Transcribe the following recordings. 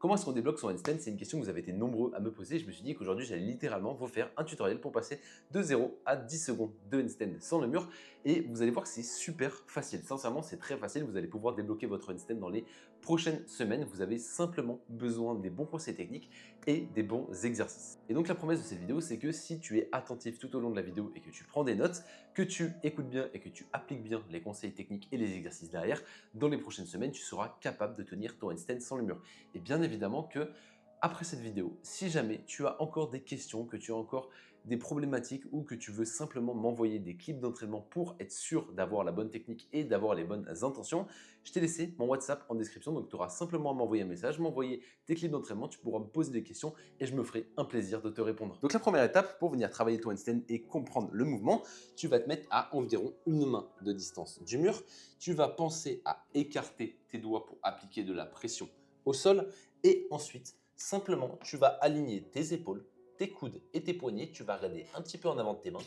Comment est-ce qu'on débloque son handstand? C'est une question que vous avez été nombreux à me poser. Je me suis dit qu'aujourd'hui, j'allais littéralement vous faire un tutoriel pour passer de 0 à 10 secondes de handstand sans le mur. Et vous allez voir que c'est super facile. Sincèrement, c'est très facile. Vous allez pouvoir débloquer votre handstand dans les prochaines semaines. Vous avez simplement besoin des bons conseils techniques et des bons exercices. Et donc la promesse de cette vidéo, c'est que si tu es attentif tout au long de la vidéo et que tu prends des notes, que tu écoutes bien et que tu appliques bien les conseils techniques et les exercices derrière, dans les prochaines semaines, tu seras capable de tenir ton handstand sans le mur. Et bien évidemment que après cette vidéo, si jamais tu as encore des questions, que tu as encore des problématiques ou que tu veux simplement m'envoyer des clips d'entraînement pour être sûr d'avoir la bonne technique et d'avoir les bonnes intentions, je t'ai laissé mon WhatsApp en description. Donc tu auras simplement à m'envoyer un message, m'envoyer tes clips d'entraînement, tu pourras me poser des questions et je me ferai un plaisir de te répondre. Donc la première étape pour venir travailler ton handstand et comprendre le mouvement, tu vas te mettre à environ une main de distance du mur. Tu vas penser à écarter tes doigts pour appliquer de la pression au sol et ensuite, simplement, tu vas aligner tes épaules, tes coudes et tes poignets. Tu vas regarder un petit peu en avant de tes mains.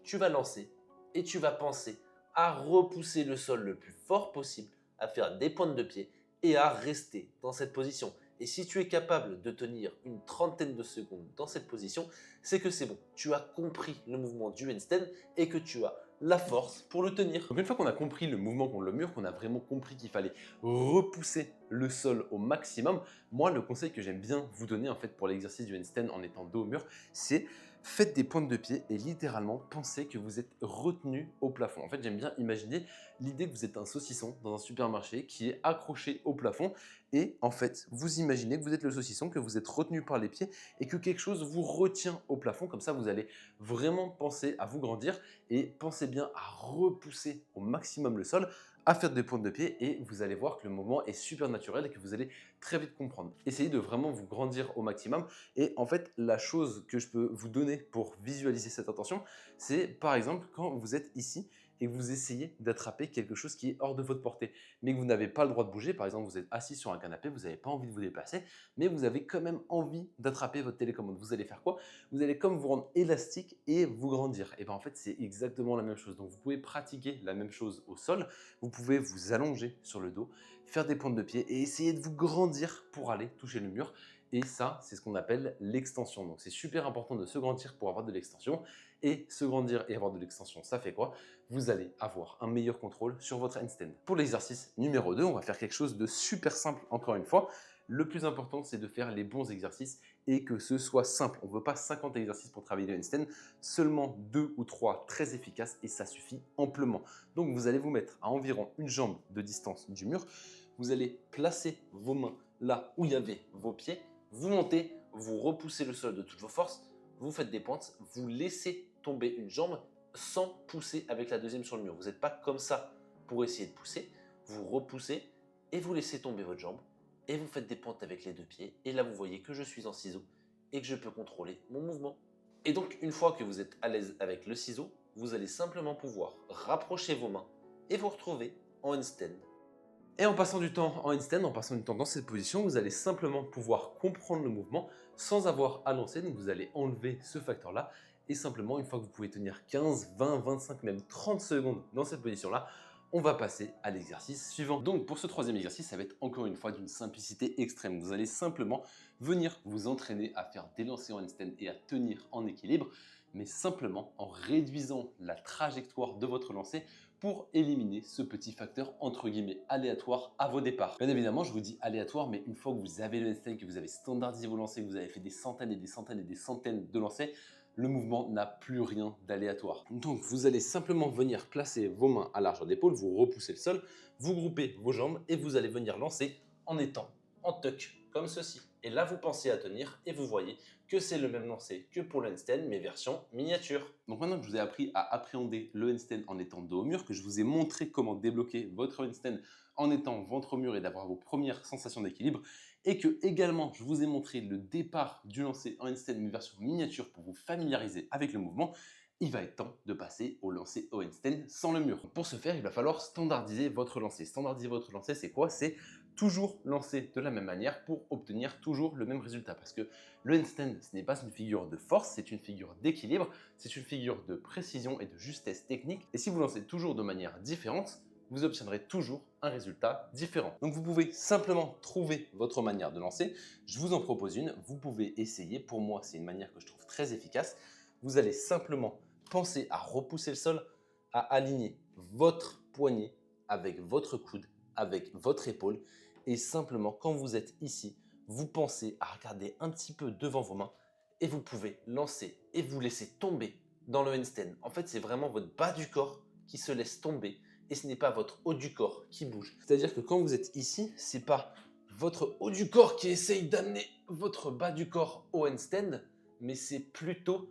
Tu vas lancer et tu vas penser à repousser le sol le plus fort possible, à faire des pointes de pied et à rester dans cette position. Et si tu es capable de tenir une trentaine de secondes dans cette position, c'est que c'est bon. Tu as compris le mouvement du handstand et que tu as la force pour le tenir. Donc une fois qu'on a compris le mouvement contre le mur, qu'on a vraiment compris qu'il fallait repousser le sol au maximum, moi le conseil que j'aime bien vous donner en fait pour l'exercice du handstand en étant dos au mur, c'est faites des pointes de pied et littéralement pensez que vous êtes retenu au plafond. En fait, j'aime bien imaginer l'idée que vous êtes un saucisson dans un supermarché qui est accroché au plafond et en fait, vous imaginez que vous êtes le saucisson, que vous êtes retenu par les pieds et que quelque chose vous retient au plafond. Comme ça, vous allez vraiment penser à vous grandir et pensez bien à repousser au maximum le sol, à faire des pointes de pied et vous allez voir que le mouvement est super naturel et que vous allez très vite comprendre. Essayez de vraiment vous grandir au maximum et en fait, la chose que je peux vous donner pour visualiser cette intention, c'est par exemple quand vous êtes ici et que vous essayez d'attraper quelque chose qui est hors de votre portée, mais que vous n'avez pas le droit de bouger. Par exemple, vous êtes assis sur un canapé, vous n'avez pas envie de vous déplacer, mais vous avez quand même envie d'attraper votre télécommande. Vous allez faire quoi? Vous allez comme vous rendre élastique et vous grandir. Et bien en fait, c'est exactement la même chose. Donc vous pouvez pratiquer la même chose au sol, vous pouvez vous allonger sur le dos, faire des pointes de pied et essayer de vous grandir pour aller toucher le mur. Et ça, c'est ce qu'on appelle l'extension. Donc c'est super important de se grandir pour avoir de l'extension. Et se grandir et avoir de l'extension, ça fait quoi? Vous allez avoir un meilleur contrôle sur votre handstand. Pour l'exercice numéro 2, on va faire quelque chose de super simple encore une fois. Le plus important, c'est de faire les bons exercices et que ce soit simple. On ne veut pas 50 exercices pour travailler le handstand, seulement 2 ou 3 très efficaces et ça suffit amplement. Donc vous allez vous mettre à environ une jambe de distance du mur. Vous allez placer vos mains là où il y avait vos pieds. Vous montez, vous repoussez le sol de toutes vos forces, vous faites des pointes, vous laissez tomber une jambe sans pousser avec la deuxième sur le mur. Vous n'êtes pas comme ça pour essayer de pousser, vous repoussez et vous laissez tomber votre jambe et vous faites des pointes avec les deux pieds. Et là, vous voyez que je suis en ciseau et que je peux contrôler mon mouvement. Et donc, une fois que vous êtes à l'aise avec le ciseau, vous allez simplement pouvoir rapprocher vos mains et vous retrouver en handstand. Et en passant du temps en handstand, en passant du temps dans cette position, vous allez simplement pouvoir comprendre le mouvement sans avoir à lancer. Donc vous allez enlever ce facteur-là et simplement, une fois que vous pouvez tenir 15, 20, 25, même 30 secondes dans cette position-là, on va passer à l'exercice suivant. Donc pour ce troisième exercice, ça va être encore une fois d'une simplicité extrême. Vous allez simplement venir vous entraîner à faire des lancers en handstand et à tenir en équilibre, mais simplement en réduisant la trajectoire de votre lancer pour éliminer ce petit facteur entre guillemets aléatoire à vos départs. Bien évidemment, je vous dis aléatoire, mais une fois que vous avez le handstand, que vous avez standardisé vos lancers, que vous avez fait des centaines et des centaines et des centaines de lancers, le mouvement n'a plus rien d'aléatoire. Donc vous allez simplement venir placer vos mains à largeur d'épaule, vous repoussez le sol, vous groupez vos jambes et vous allez venir lancer en étant en tuck comme ceci. Et là, vous pensez à tenir et vous voyez que c'est le même lancer que pour le handstand, mais version miniature. Donc maintenant que je vous ai appris à appréhender le handstand en étant dos au mur, que je vous ai montré comment débloquer votre handstand en étant ventre au mur et d'avoir vos premières sensations d'équilibre, et que également je vous ai montré le départ du lancer en handstand, mais version miniature pour vous familiariser avec le mouvement, il va être temps de passer au lancer au handstand sans le mur. Pour ce faire, il va falloir standardiser votre lancer. Standardiser votre lancer, c'est quoi? C'est toujours lancer de la même manière pour obtenir toujours le même résultat. Parce que le handstand, ce n'est pas une figure de force, c'est une figure d'équilibre, c'est une figure de précision et de justesse technique. Et si vous lancez toujours de manière différente, vous obtiendrez toujours un résultat différent. Donc vous pouvez simplement trouver votre manière de lancer. Je vous en propose une, vous pouvez essayer. Pour moi, c'est une manière que je trouve très efficace. Vous allez simplement penser à repousser le sol, à aligner votre poignet avec votre coude, avec votre épaule. Et simplement, quand vous êtes ici, vous pensez à regarder un petit peu devant vos mains et vous pouvez lancer et vous laisser tomber dans le handstand. En fait, c'est vraiment votre bas du corps qui se laisse tomber et ce n'est pas votre haut du corps qui bouge. C'est-à-dire que quand vous êtes ici, ce n'est pas votre haut du corps qui essaye d'amener votre bas du corps au handstand, mais c'est plutôt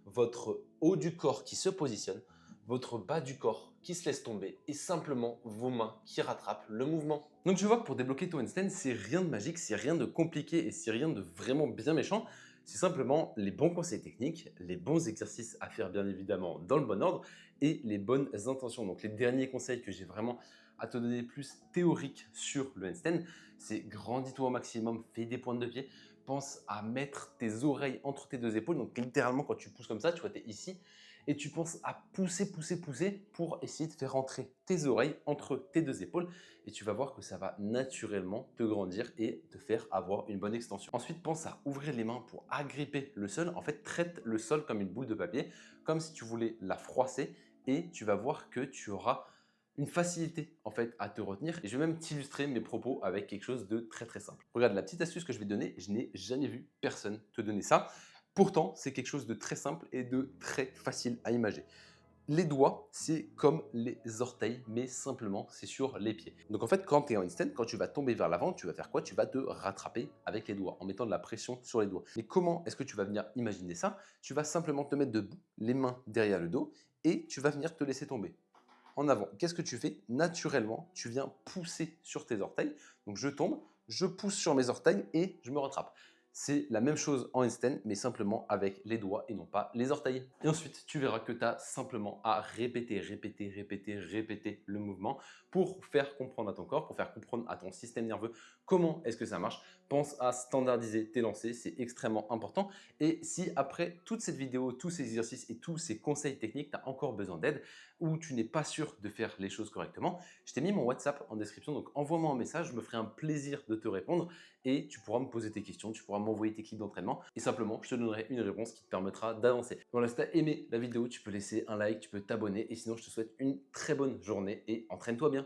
votre haut du corps qui se positionne, votre bas du corps qui se laisse tomber et simplement vos mains qui rattrapent le mouvement. Donc tu vois que pour débloquer ton handstand, c'est rien de magique, c'est rien de compliqué et c'est rien de vraiment bien méchant. C'est simplement les bons conseils techniques, les bons exercices à faire bien évidemment dans le bon ordre et les bonnes intentions. Donc les derniers conseils que j'ai vraiment à te donner plus théoriques sur le handstand, c'est grandis-toi au maximum, fais des pointes de pied, pense à mettre tes oreilles entre tes deux épaules. Donc littéralement quand tu pousses comme ça, tu vois, tu es ici et tu penses à pousser, pousser, pousser pour essayer de faire rentrer tes oreilles entre tes deux épaules et tu vas voir que ça va naturellement te grandir et te faire avoir une bonne extension. Ensuite, pense à ouvrir les mains pour agripper le sol. En fait, traite le sol comme une boule de papier, comme si tu voulais la froisser et tu vas voir que tu auras une facilité en fait à te retenir. Et je vais même t'illustrer mes propos avec quelque chose de très très simple. Regarde la petite astuce que je vais te donner, je n'ai jamais vu personne te donner ça. Pourtant, c'est quelque chose de très simple et de très facile à imager. Les doigts, c'est comme les orteils, mais simplement, c'est sur les pieds. Donc en fait, quand tu es en handstand, quand tu vas tomber vers l'avant, tu vas faire quoi? Tu vas te rattraper avec les doigts, en mettant de la pression sur les doigts. Mais comment est-ce que tu vas venir imaginer ça? Tu vas simplement te mettre debout, les mains derrière le dos, et tu vas venir te laisser tomber en avant. Qu'est-ce que tu fais? Naturellement, tu viens pousser sur tes orteils. Donc je tombe, je pousse sur mes orteils et je me rattrape. C'est la même chose en handstand, mais simplement avec les doigts et non pas les orteils. Et ensuite, tu verras que tu as simplement à répéter, répéter, répéter, répéter le mouvement pour faire comprendre à ton corps, pour faire comprendre à ton système nerveux comment est-ce que ça marche. Pense à standardiser tes lancers, c'est extrêmement important. Et si après toute cette vidéo, tous ces exercices et tous ces conseils techniques, tu as encore besoin d'aide ou tu n'es pas sûr de faire les choses correctement, je t'ai mis mon WhatsApp en description, donc envoie-moi un message, je me ferai un plaisir de te répondre et tu pourras me poser tes questions, tu pourras m'envoyer tes clips d'entraînement et simplement je te donnerai une réponse qui te permettra d'avancer. Voilà, si tu as aimé la vidéo, tu peux laisser un like, tu peux t'abonner et sinon je te souhaite une très bonne journée et entraîne-toi bien.